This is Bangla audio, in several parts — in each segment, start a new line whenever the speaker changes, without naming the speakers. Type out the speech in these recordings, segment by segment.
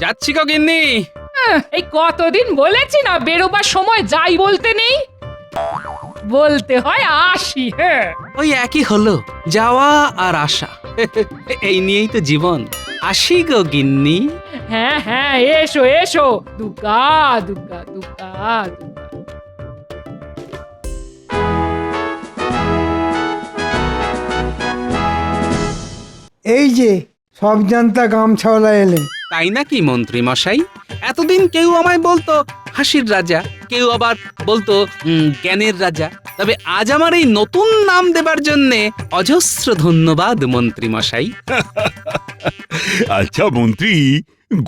যাচ্ছি গো গিন্নি।
এই কতদিন বলেছি না বেরোবার সময় যাই বলতে নেই, বলতে হয় আসি। হ্যাঁ
ওই একই হলো, যাওয়া আর আসা। এই নিয়েই তো জীবন। আসি গো গিন্নি।
হ্যাঁ হ্যাঁ, এসো এসো, দুর্গা দুর্গা দুর্গা দুর্গা।
এই যে সব জানতা গামছাওয়ালা এলেন।
তাই নাকি মন্ত্রী মশাই? এতদিন কেউ আমায় বলতো হাসির রাজা, কেউ আবার বলতো জ্ঞানের রাজা। তবে আজ আমার এই নতুন নাম দেবার জন্যে অজস্র ধন্যবাদ মন্ত্রী মশাই।
আচ্ছা মন্ত্রী,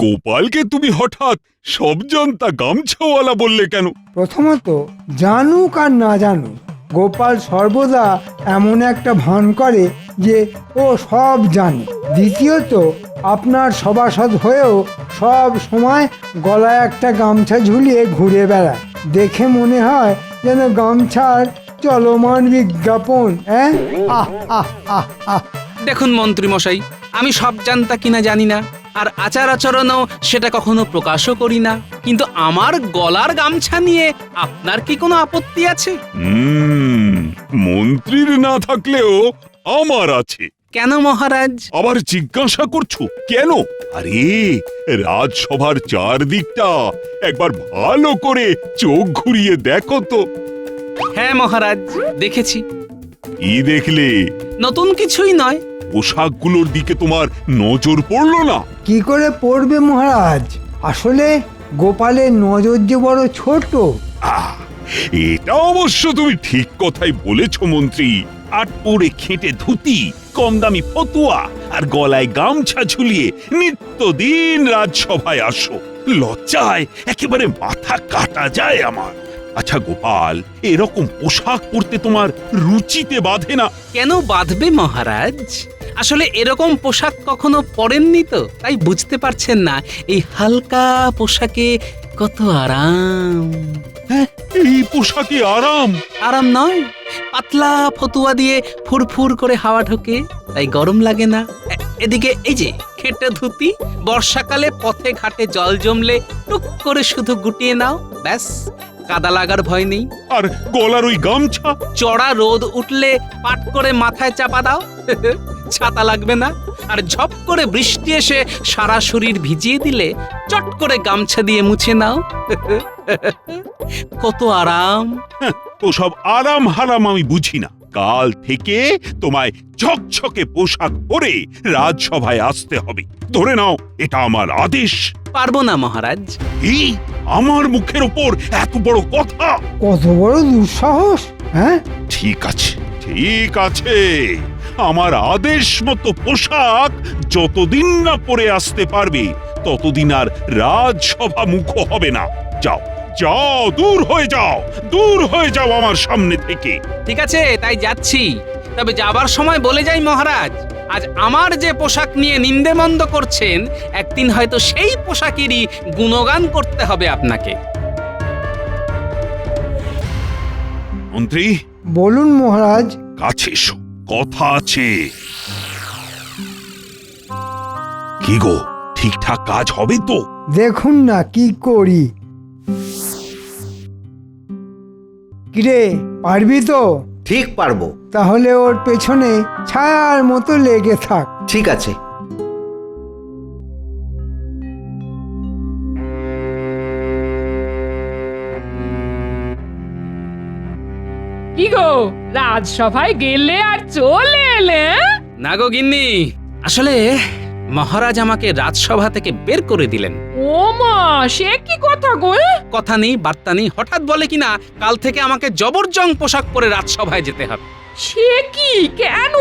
গোপালকে তুমি হঠাৎ সব জানতা গামছাওয়ালা বললে কেন?
প্রথমত, জানুক আর না জানুক, গোপাল সর্বদা এমন একটা ভান করে যে ও সব জানে। দ্বিতীয়ত, আপনার সভাসদ হয়েও সব সময় গলায় একটা গামছা ঝুলিয়ে ঘুরে বেড়ায়। দেখে মনে হয় যেন গামছার চলমান বিজ্ঞাপন। হ্যাঁ, আহ আহ আহ আহ।
দেখুন মন্ত্রী মশাই, আমি সব জানতা কিনা জানি না, আর আচার আচরণও সেটা কখনো প্রকাশও করি না। কিন্তু আমার গলার গামছা নিয়ে আপনার কি কোনো আপত্তি আছে?
মন্ত্রীর না থাকলেও আমার আছে।
কেন মহারাজ?
আবার জিজ্ঞাসা করছো কেন? আরে রাজসভার চারদিকটা একবার ভালো করে চোখ ঘুরিয়ে দেখো তো।
হ্যাঁ মহারাজ, দেখেছি।
কি দেখলে?
নতুন কিছুই নয়।
পোশাকগুলোর দিকে তোমার নজর পড়লো না?
কি করে পড়বে মহারাজ? আসলে গোপালের নজর যে বড় ছোট।
আহ, এটা অবশ্য তুমি ঠিক কথাই বলেছ মন্ত্রী। আট পরে খেটে ধুতি, কম দামি ফতুয়া আর গলায় গামছা ঝুলিয়ে নিত্যদিন রাজসভায় আসো। লজ্জায় একেবারে মাথা কাটা যায় আমার। আচ্ছা গোপাল, এরকম পোশাক পরতে তোমার রুচিতে বাধে না?
কেন বাঁধবে মহারাজ? আসলে এরকম পোশাক কখনো পরেননি তো, তাই বুঝতে পারছেন না এই হালকা পোশাকে কত আরাম।
হ্যাঁ, এই পোশাকে আরাম?
আরাম নয়, পাতলা ফতুয়া দিয়ে ফুরফুর করে হাওয়া ঢোকে, তাই গরম লাগে না। এদিকে এই যে খেটে ধুতি, বর্ষাকালে পথে ঘাটে জল জমলে টুক করে শুধু গুটিয়ে নাও, ব্যাস, কাদা লাগার ভয় নেই।
আর গলার ওই গামছা?
চড়া রোদ উঠলে পাট করে মাথায় চাপা দাও, ছাতা লাগবে না। আর ঝপ করে বৃষ্টি এসে সারা শরীর ভিজিয়ে দিলে চট করে গামছা দিয়ে মুছে নাও। কত আরাম।
ওসব আরাম হারাম আমি বুঝি না। কাল থেকে তোমায় ঝকঝকে পোশাক পরে রাজসভায় আসতে হবে। ধরে নাও এটা আমার আদেশ।
পারবো না মহারাজ।
এই আমার মুখের ওপর এত বড় কথা!
কত বড় দুঃসাহস! হ্যাঁ,
ঠিক আছে, ঠিক আছে। আমার আদেশ মতো পোশাক যতদিন না পরে আসতে পারবে ততদিন আর রাজসভা মুখ হবে না। যাও যাও, দূর হয়ে যাও, দূর হয়ে যাও আমার সামনে থেকে।
ঠিক আছে, তাই যাচ্ছি। তবে যাবার সময় বলে যাই মহারাজ, আজ আমার যে পোশাক নিয়ে নিন্দেমন্দ করছেন, একদিন হয়তো সেই পোশাকেরই গুণগান করতে হবে আপনাকে।
মন্ত্রী,
বলুন মহারাজ।
কাছে এসো, কথা আছে। কি গো, ঠিকঠাক কাজ হবে তো?
দেখুন না কি করি। কিরে, পারবি তো?
ঠিক পারবো।
তাহলে ওর পেছনে ছায়ার মতো লেগে থাক।
ঠিক আছে।
কি গো, রাজসভায় গেলে আর চলে এলে?
না গো গিন্নি, আসলে মহারাজ আমাকে রাজসভা থেকে বের করে দিলেন।
ও মা, সে কি কথা গো?
কথা নেই বার্তা নেই, হঠাৎ বলে কিনা কাল থেকে আমাকে জবরজং পোশাক পরে রাজসভায় যেতে হবে।
সে কি, কেন?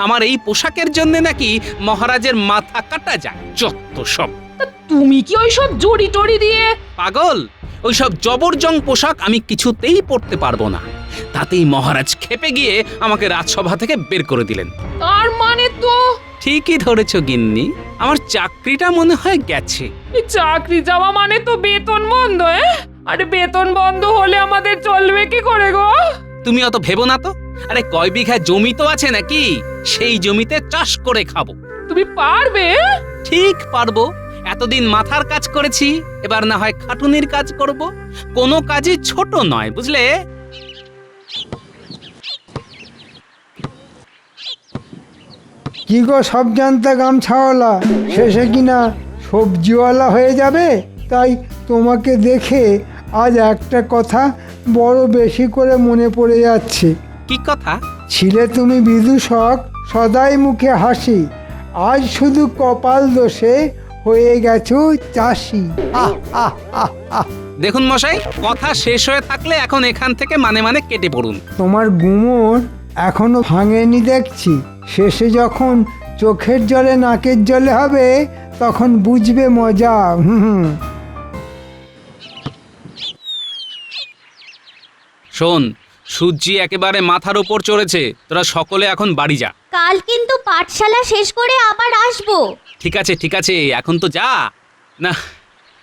আমার এই পোশাকের জন্য নাকি মহারাজের মাথা কাটা যায়। যত সব।
তুমি কি ওইসব জড়ি টড়ি দিয়ে?
পাগল, ওইসব জবরজং পোশাক আমি কিছুতেই পরতে পারবো না। তাতেই মহারাজ ক্ষেপে গিয়ে আমাকে রাজসভা থেকে বের করে দিলেন।
তার মানে তো
ঠিকই ধরেছ গিন্নি, আমার চাকরিটা মনে হয় গেছে।
এই চাকরি যাওয়া মানে তো বেতন বন্ধ। আরে বেতন বন্ধ হলে আমাদের চলবে কি করে গো?
তুমি অত ভেবো না তো। আরে কয় বিঘা জমি তো আছে নাকি, সেই জমিতে চাষ করে খাবো।
তুমি পারবে?
ঠিক পারবো। এত এতদিন মাথার কাজ করেছি, এবার না হয় খাটুনির কাজ করব। কোনো কাজই ছোট নয়, বুঝলে?
কি গো সব জানতা গামছাওয়ালা, শেষে কিনা সবজিওয়ালা হয়ে যাবে? তাই তোমাকে দেখে আজ একটা কথা বড় বেশি করে মনে পড়ে যাচ্ছে।
কি কথা?
ছিলে তুমি বিদূষক, সদাই মুখে হাসি, আজ শুধু কপাল দোষে হয়ে গেছো চাষি। আহ আহ আহ আহ।
দেখুন মশাই, কথা শেষ হয়ে থাকলে এখন এখান থেকে মানে মানে কেটে পড়ুন।
তোমার গুমর এখনো ভাঙেনি দেখছি। শেষে যখন চোখের জলে নাকের জলে হবে তখন বুঝবে মজা। হুম।
শোন, সূর্যি একেবারে মাথার উপর চড়েছে, তোরা সকলে এখন বাড়ি যা।
কাল কিন্তু পাঠশালা শেষ করে আবার আসবো।
ঠিক আছে ঠিক আছে, এখন তো যা। না,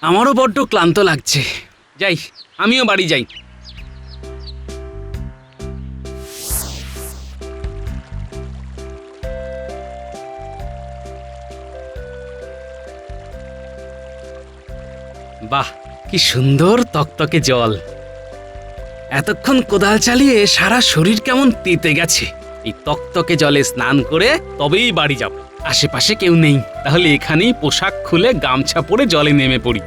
আমারও বড্ড ক্লান্ত লাগছে। যাই, আমিও বাড়ি যাই। বাহ, কি সুন্দর তকতকে জল। এতক্ষণ কোদাল চালিয়ে সারা শরীর কেমন তেতে গেছে। এই তকতকে জলে স্নান করে তবেই বাড়ি যাব। আশেপাশে কেউ নেই, তাহলে এখানেই পোশাক খুলে গামছা পরে জলে নেমে পড়ি।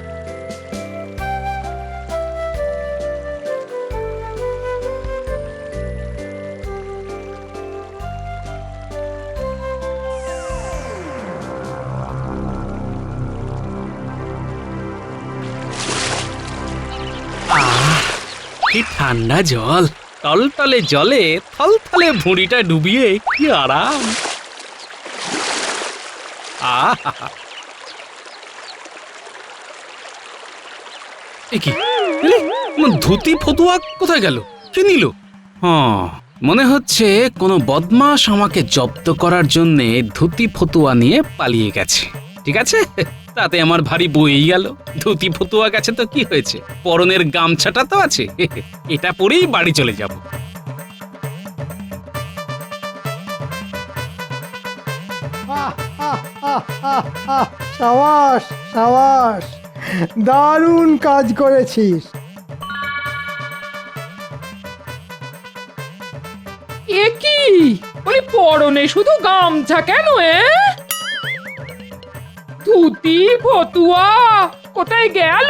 কি ঠান্ডা জল, টলটলে জলে থলথলে ভুঁড়িটা ডুবিয়ে কি আরাম। আহা, এ কি ধুতি ফতুয়া কোথায় গেল? কে নিল? মনে হচ্ছে কোনো বদমাশ আমাকে জব্দ করার জন্যে ধুতি ফতুয়া নিয়ে পালিয়ে গেছে। ঠিক আছে, তাতে আমার ভারী বই গেল। ধুতি ফতুয়া গেছে তো কি হয়েছে, পরনের গামছাটা তো আছে, এটা পরেই বাড়ি চলে যাব।
সাবাস সাবাস, দারুণ কাজ করেছিস।
এ কি বলি, পরনে শুধু গামছা কেন? ধুতি ফতুয়া কোথায় গেল?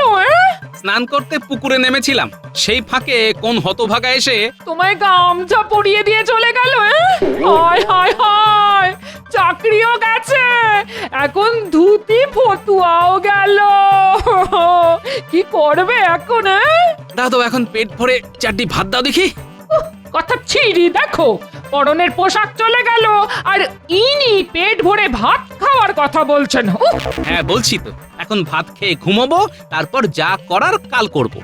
স্নান করতে পুকুরে নেমেছিলাম, সেই ফাঁকে কোন হতভাগা এসে
তোমায় গামছা পরিয়ে দিয়ে চলে গেল। হায় হায় হায়, চাকরিও গেছে, এখন ধুতি ফতুয়াও গেল। কি করবে এখন?
দাদু এখন পেট ভরে চারটি ভাত দাও দেখি।
কথা ছিড়ি দেখো, পরনের পোশাক চলে গেল আর ইনি পেট ভরে ভাত খাওয়ার কথা বলছেন।
হ্যাঁ বলছি তো, এখন ভাত খেয়ে ঘুমাবো, তারপর যা করার কাল করব।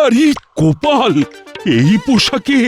আরে গোপাল, এই পোশাকে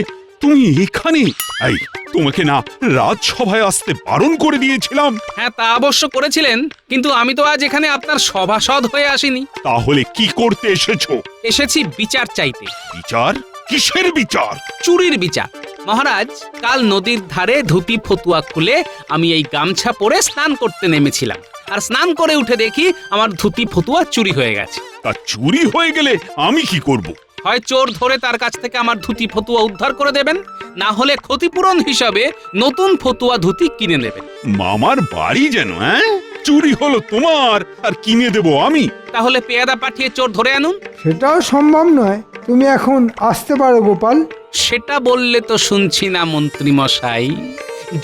তুমি এখানে? এই, তোমাকে না রাজসভায় আসতে বারণ করে দিয়েছিলাম?
হ্যাঁ তা অবশ্য করেছিলেন, কিন্তু আমি তো আজ এখানে আপনার সভাসদ হয়ে আসিনি।
তাহলে কি করতে এসেছো?
এসেছি বিচার চাইতে।
বিচার? কিসের বিচার?
চুরির বিচার। মহারাজ, কাল নদীর ধারে ধুতি ফতুয়া খুলে আমি এই গামছা পরে স্নান করতে নেমেছিলাম, আর স্নান করে উঠে দেখি আমার ধুতি ফতুয়া চুরি হয়ে গেছে।
তা চুরি হয়ে গেলে আমি কি করব?
হয় চোর ধরে তার কাছ থেকে আমার ধুতি ফতুয়া উদ্ধার করে দেবেন, না হলে ক্ষতিপূরণ হিসাবে নতুন ফতুয়া ধুতি কিনে নেবেন।
মামার বাড়ি যেন, হ্যাঁ? চুরি হলো তোমার আর কিনে দেব আমি?
তাহলে পেয়াদা পাঠিয়ে চোর ধরে আনুন।
সেটাও সম্ভব নয়। তুমি এখন আসতে পারো গোপাল।
সেটা বললে তো শুনছি না মন্ত্রী মশাই।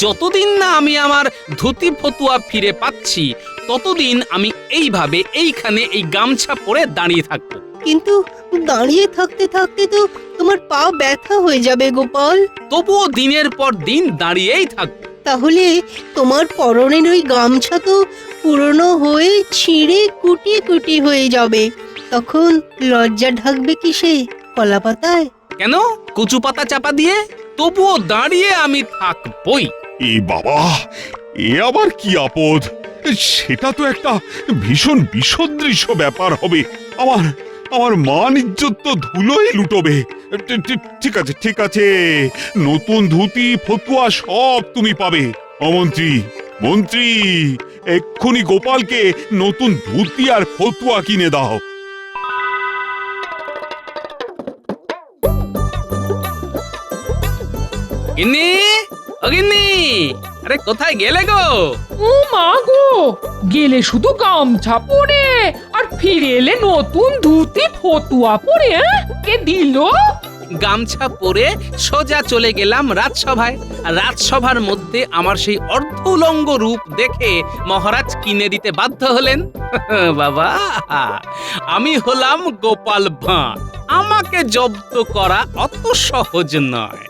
যতদিন না আমি আমার ধুতি ফতুয়া ফিরে পাচ্ছি, ততদিন আমি এইভাবে এইখানে এই গামছা পরে দাঁড়িয়ে থাকবো।
কিন্তু দাঁড়িয়ে থাকতে থাকতে তো তোমার পা ব্যথা হয়ে যাবে গোপাল।
তবুও দিনের পর দিন দাঁড়িয়েই থাকবো।
তাহলে তোমার পরনের ওই গামছা তো পুরনো হয়ে ছিঁড়ে কুটি কুটি হয়ে যাবে। তখন লজ্জা ঢাকবে কিসে? কলা পাতায়?
কেন কচু পাতা চাপা দিয়ে? তবুও দাঁড়িয়ে আমি থাকবই।
এ বাবা, এ আবার কি আপদ? সেটা তো একটা ভীষণ বিসদৃশ্য ব্যাপার হবে। আমার আমার মান ইজ্জত তো ধুলোই লুটোবে। ঠিক আছে, ঠিক আছে, নতুন ধুতি ফতুয়া সব তুমি পাবে। অমন্ত্রী, মন্ত্রী, এক্ষুনি গোপালকে নতুন ধুতি আর ফতুয়া কিনে দাও।
গিন্নি, ও গিন্নি, আরে কোথায় গেলে গো?
ও মা গো, গেলে শুধু গামছা পরে আর ফিরে এলে নতুন ধুতি ফতুয়া পরে? কে দিল?
গামছা পরে সোজা চলে গেলাম রাজসভায়। আর রাজসভার মধ্যে আমার সেই অর্ধ উলঙ্গ রূপ দেখে মহারাজ কিনে দিতে বাধ্য হলেন। বাবা, আমি হলাম গোপাল ভাঁড়, আমাকে জব্দ করা অত সহজ নয়।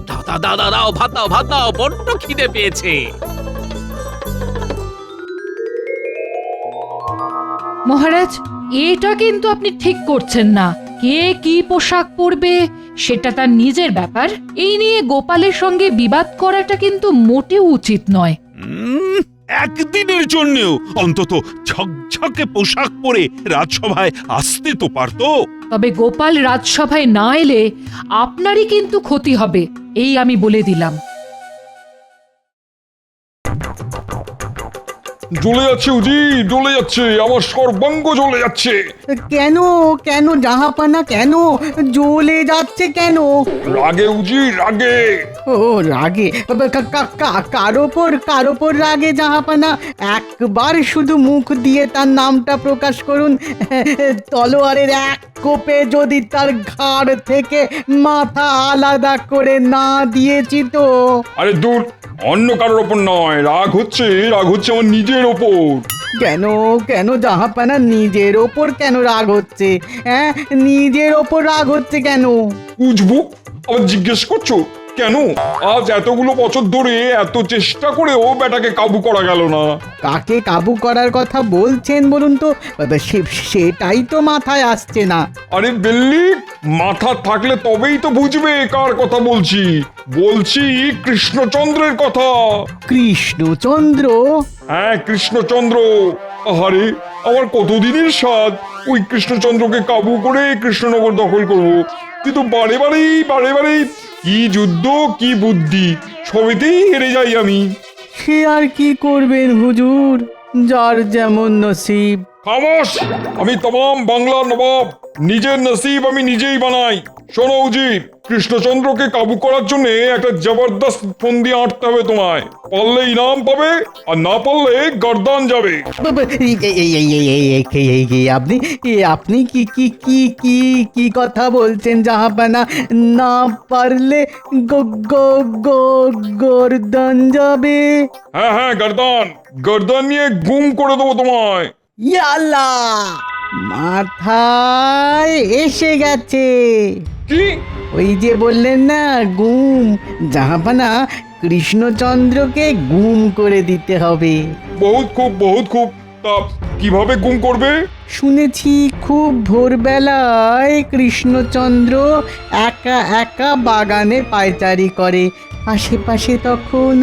দাও দাও দাও দাও দাও, ভাত দাও, ভাত দাও, বড্ড খিদে পেয়েছে।
মহারাজ, এটা কিন্তু আপনি ঠিক করছেন না। কে কি পোশাক পরবে সেটা তার নিজের ব্যাপার। এই নিয়ে গোপালের সঙ্গে বিবাদ করাটা কিন্তু মোটেও উচিত নয়।
একদিনের জন্যও অন্তত ঝকঝকে পোশাক পরে রাজসভায় আসতে তো পারতো।
তবে গোপাল রাজসভায় না এলে আপনারই কিন্তু ক্ষতি হবে, এই আমি বলে দিলাম।
জ্বলে যাচ্ছে উজি, জ্বলে যাচ্ছে, আমার সর্বাঙ্গ জ্বলে যাচ্ছে।
কেন কেন জাহাপানা, কেন জ্বলে যাচ্ছে কেন?
রাগে উজি, রাগে।
ও রাগে? কার ওপর রাগে জাহাপানা? একবার শুধু মুখ দিয়ে তার নামটা প্রকাশ করুন, তলোয়ারের এক কোপে যদি তার ঘাড় থেকে মাথা আলাদা করে না দিয়েছি তো।
আরে দূর, অন্য কারোর ওপর নয়, রাগ হচ্ছে আমার নিজের ওপর।
কেন কেন জাহাপানা, নিজের ওপর কেন রাগ হচ্ছে? হ্যাঁ, নিজের ওপর রাগ হচ্ছে কেন?
বুঝবো, আবার জিজ্ঞেস করছো কেন? আজ এতগুলো বছর ধরে এত চেষ্টা করেও বেটাকে কাবু করা গেল না।
কাকে কাবু করার কথা বলছেন বলুন তো? সেটাই তো মাথায় আসছে না।
আরে বেল্লি, মাথা থাকলে তবেই তো বুঝবে কার কথা বলছি। বলছি কৃষ্ণচন্দ্রের কথা।
কৃষ্ণচন্দ্র?
হ্যাঁ, কৃষ্ণচন্দ্র। আরে আমার কতদিনের স্বাদ ওই কৃষ্ণচন্দ্রকে কাবু করে কৃষ্ণনগর দখল করব, কিন্তু বারে বারেই কি যুদ্ধ, কি বুদ্ধি, সবেতেই হেরে যাই আমি।
সে আর কি করবেন হুজুর, যার যেমন নসিব।
খামোশ! আমি তমাম বাংলার নবাব, নিজের নসিব আমি নিজেই বানাই। শোনো উজির, কৃষ্ণচন্দ্রকে কাবু করার জন্য একটা জবরদস্ত ফন্দি আঁটতে হবে তোমায়। পারলে ইনাম পাবে, আর না পারলে গর্দান যাবে।
আপনি কি কি কি কি কি কথা বলছেন জাহাপানা? না পারলে গর্দান যাবে?
হ্যাঁ, গর্দান নিয়ে গুম করে দেবো তোমায়।
ইয়াল্লা, মাথায় এসে গেছে।
কি?
ওই যে বললেন না গুম, জাহাপানা কৃষ্ণচন্দ্রকে গুম করে দিতে হবে।
বহুত খুব। তা কিভাবে গুম করবে?
শুনেছি খুব ভোরবেলায় কৃষ্ণচন্দ্র একা একা বাগানে পায়চারি করে, আশেপাশে তখন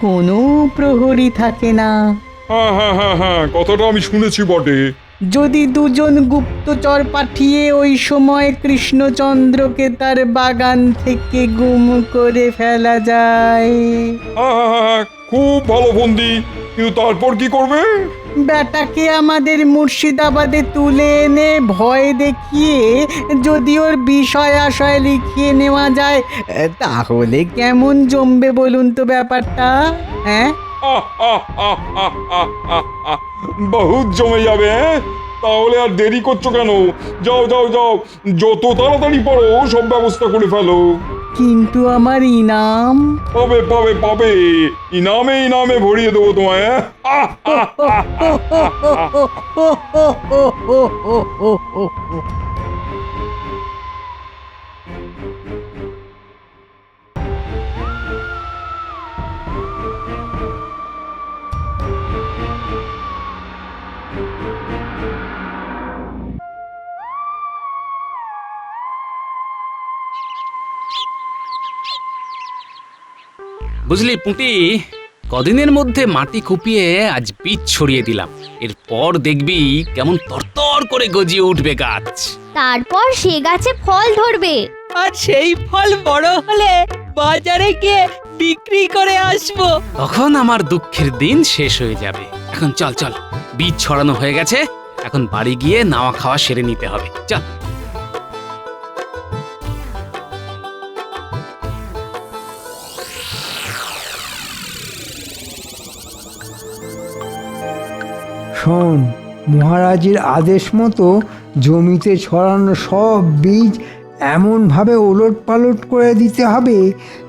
কোনো প্রহরী থাকে না।
হ্যাঁ, কথাটা আমি শুনেছি বটে।
যদি দুজন গুপ্তচর পাঠিয়ে ওই সময় কৃষ্ণচন্দ্রকে তার বাগান থেকে গুম করে ফেলা যায়।
হ্যাঁ, খুব ভালো বন্দি, কিন্তু তারপর কি করবে?
বেটাকে আমাদের মুর্শিদাবাদে তুলে এনে ভয় দেখিয়ে যদি ওর বিষয় আশয় লিখিয়ে নেওয়া যায়, তাহলে কেমন জমবে বলুন তো ব্যাপারটা? হ্যাঁ,
বহুত জমে যাবে। তাহলে আর দেরি করছো কেন? যাও, যত তাড়াতাড়ি পারো সব ব্যবস্থা করে ফেলো।
কিন্তু আমার ইনাম?
পাবে, ইনামে ভরিয়ে দেবো তোমায়।
বুঝলি পুঁটি, কদিনের মধ্যে মাটি কুপিয়ে আজ বীজ ছড়িয়ে দিলাম। এরপর দেখবি কেমন তরতর ভর করে গজিয়ে উঠবে গাছ।
তারপর সে গাছে ফল ধরবে।
আর সেই ফল বড় হলে বাজারে গিয়ে বিক্রি করে আসবো।
তখন আমার দুঃখের দিন শেষ হয়ে যাবে। এখন চল চল, বীজ ছড়ানো হয়ে গেছে, এখন বাড়ি গিয়ে নাওয়া খাওয়া সেরে নিতে হবে। চল।
শোন, মহারাজের আদেশ মতো জমিতে ছড়ানো সব বীজ এমনভাবে ওলটপালট করে দিতে হবে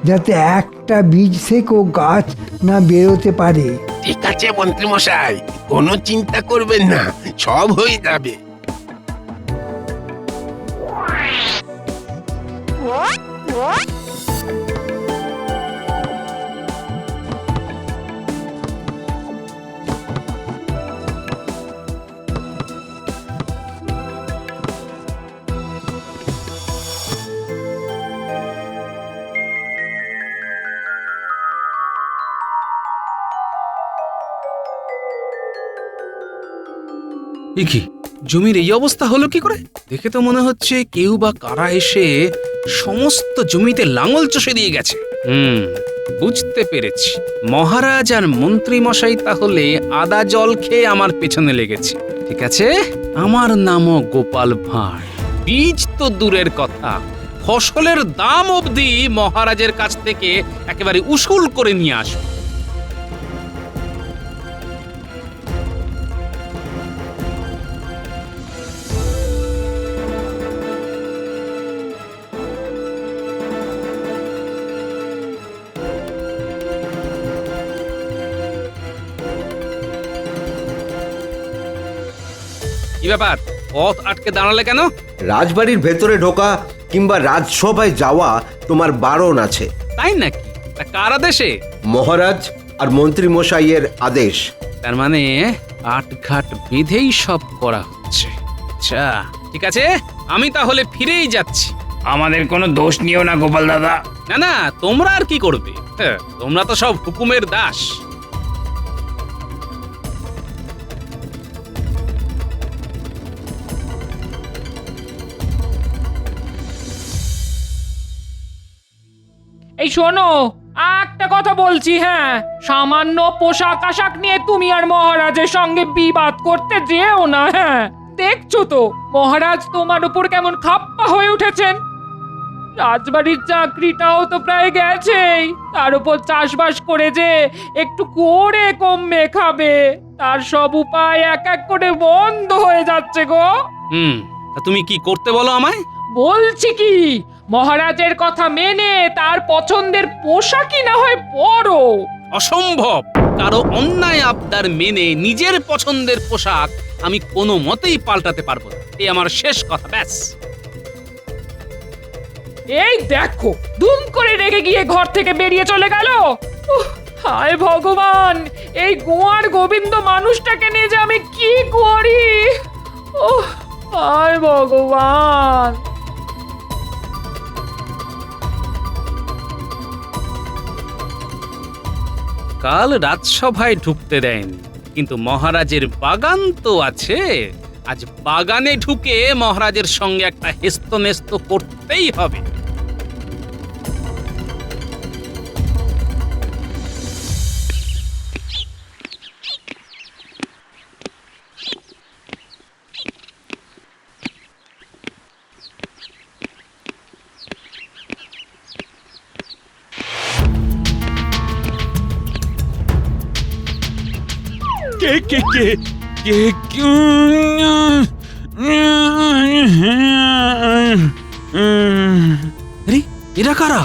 যাতে একটা বীজ থেকেও গাছ না বেরোতে পারে।
ঠিক আছে মন্ত্রী মশাই, কোনো চিন্তা করবেন না, সব হয়ে যাবে।
এ কি, জমির এই অবস্থা হলো কি করে? দেখে তো মনে হচ্ছে কেউ বা কারা এসে সমস্ত জমিতে লাঙল চষে দিয়ে গেছে। বুঝতে পেরেছি, মহারাজ আর মন্ত্রী মশাই তাহলে আদা জল খেয়ে আমার পেছনে লেগেছে। ঠিক আছে, আমার নামও গোপাল ভাঁড়। বীজ তো দূরের কথা, ফসলের দাম অবধি মহারাজের কাছ থেকে একেবারে উসুল করে নিয়ে আসবো। কি ব্যাপার, পথ আটকে দাঁড়ালে কেন?
রাজবাড়ির ভেতরে ঢোকা কিংবা রাজসভায় যাওয়া তোমার বারণ আছে।
তাই নাকি? তা কার আদেশে?
মহারাজ আর মন্ত্রী মশাইয়ের আদেশ।
তার মানে আটঘাট বেঁধেই সব করা হচ্ছে। আচ্ছা ঠিক আছে, আমি তাহলে ফিরেই যাচ্ছি।
আমাদের কোনো দোষ নিও না গোপাল দাদা।
না না, তোমরা আর কি করবে? তোমরা তো সব হুকুমের দাস।
এই শোনো, একটা কথা বলছি, হ্যাঁ, সামান্য পোশাক আশাক নিয়ে তুমি আর মহারাজের সঙ্গে বিবাদ করতে যেও না। হ্যাঁ, দেখছো তো মহারাজ তোমার উপর কেমন খাপ্পা হয়ে উঠেছেন। রাজবাড়ির চাকরিটাও তো প্রায় গেছেই, তার উপর চাষবাস করে যে একটু করে কমবে খাবে, তার সব উপায় এক এক করে বন্ধ হয়ে যাচ্ছে গো।
তা তুমি কি করতে বলো আমায়?
বলছি কি, মহারাজের কথা মেনে তার পছন্দের পোশাকই না হয় পরো।
অসম্ভব! কারো অন্যায় আবদার মেনে নিজের পছন্দের পোশাক আমি কোনো মতেই পাল্টাতে পারবো না। এই আমার শেষ কথা, ব্যাস।
এই দেখো, দুম করে রেগে গিয়ে ঘর থেকে বেরিয়ে চলে গেল। হায় ভগবান, এই গোয়ার গোবিন্দ মানুষটাকে নিয়ে যে আমি কি করি। হায় ভগবান।
কাল রাজসভায় ঢুকতে দেয়নি, কিন্তু মহারাজের বাগান তো আছে। আজ বাগানে ঢুকে মহারাজের সঙ্গে একটা হেস্তনেস্ত করতেই হবে।
কে কে কে কে
আরে এরা কারা?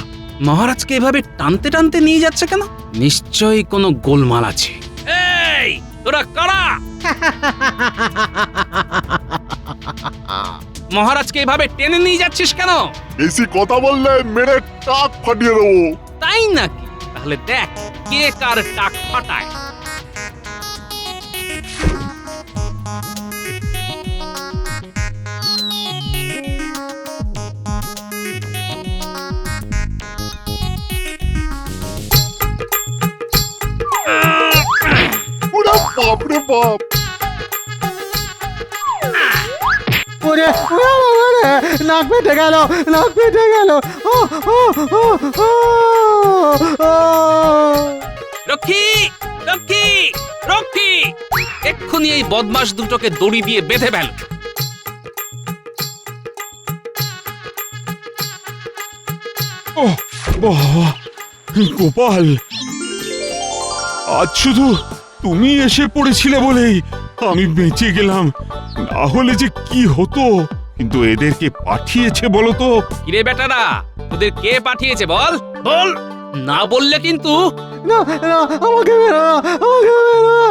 মহারাজকে এভাবে টানতে টানতে নিয়ে যাচ্ছে কেন? নিশ্চয়ই কোনো গোলমাল আছে। এই তোরা কারা? মহারাজকে এভাবে টেনে নিয়ে যাচ্ছিস কেন?
বেশি কথা বললে মেরে টাক ফাটিয়ে দেবো।
তাই নাকি? তাহলে দেখ কে কার টাক ফাটায়।
বাপরে বাপ!
ওরে নাক পেটে গেল, নাক পেটে গেল। ও, ও, ও, ও, ও।
রক্ষী, রক্ষী, রক্ষী, এক্ষুনি এই বদমাস দুটোকে দড়ি দিয়ে বেঁধে ফেল।
ও বাবা, গোপাল, আজ শুধু তুমি এসে পড়েছিলে বলেই আমি বেঁচে গেলাম, না হলে যে কি হতো। কিন্তু এদেরকে পাঠিয়েছে বলো তো?
কিরে বেটারা, তোদের কে পাঠিয়েছে বল, বল। না বললে কিন্তু
না না, আমাকে মেরো না, আমাকে মেরো না।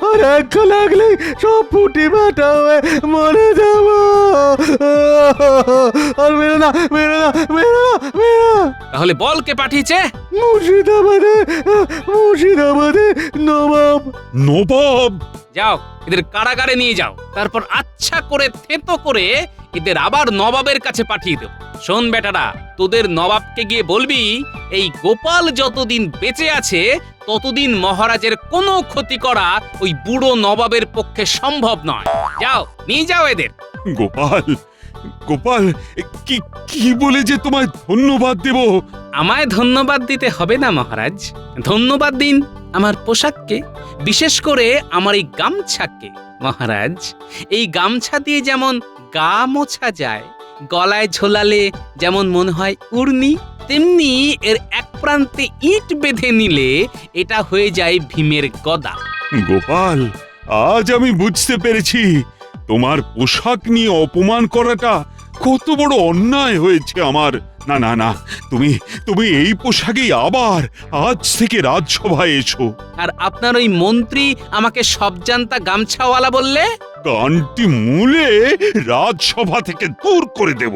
আর এক লাগলেই সব ফুটি ফাটা হয়ে মরে যাব। আর মেরো না, মেরো না, মেরো না, মেরো না।
তাহলে বল কে পাঠিয়েছে।
মুর্শিদাবাদে, মুর্শিদাবাদে নবাব।
নবাব?
যাও, এদের কারাগারে নিয়ে যাও, তারপর আচ্ছা করে থেতো করে এদের আবার নবাবের কাছে পাঠিয়ে দেব। শোন বেটারা, তোদের নবাবকে গিয়ে বলবি এই গোপাল যতদিন বেঁচে আছে ততদিন মহারাজের কোনো ক্ষতি করা ওই বুড়ো নবাবের পক্ষে সম্ভব নয়। যাও, নিয়ে যাও এদের।
গোপাল, গোপাল, কি কি বলে যে তোমায় ধন্যবাদ দেব?
আমায় ধন্যবাদ দিতে হবে না মহারাজ, ধন্যবাদ দিন আমার পোশাককে, বিশেষ করে আমার এই গামছাকে। মহারাজ, এই গামছা দিয়ে যেমন গা মোছা যায়, গলায় ঝোলালে যেমন মনে হয় উড়নি, তেমনি এর এক প্রান্তে ইট বেঁধে নিলে এটা হয়ে যায় ভীমের গদা।
গোপাল, আজ আমি বুঝতে পেরেছি তোমার পোশাক নিয়ে অপমান করাটা কত বড় অন্যায় হয়েছে আমার। না না না, তুমি তুমি এই পোশাকেই আবার আজ থেকে রাজসভায় এসো।
আর আপনার ওই মন্ত্রী আমাকে সবজান্তা গামছাওয়ালা বললে?
কানটি মূলে রাজসভা থেকে দূর করে দেব।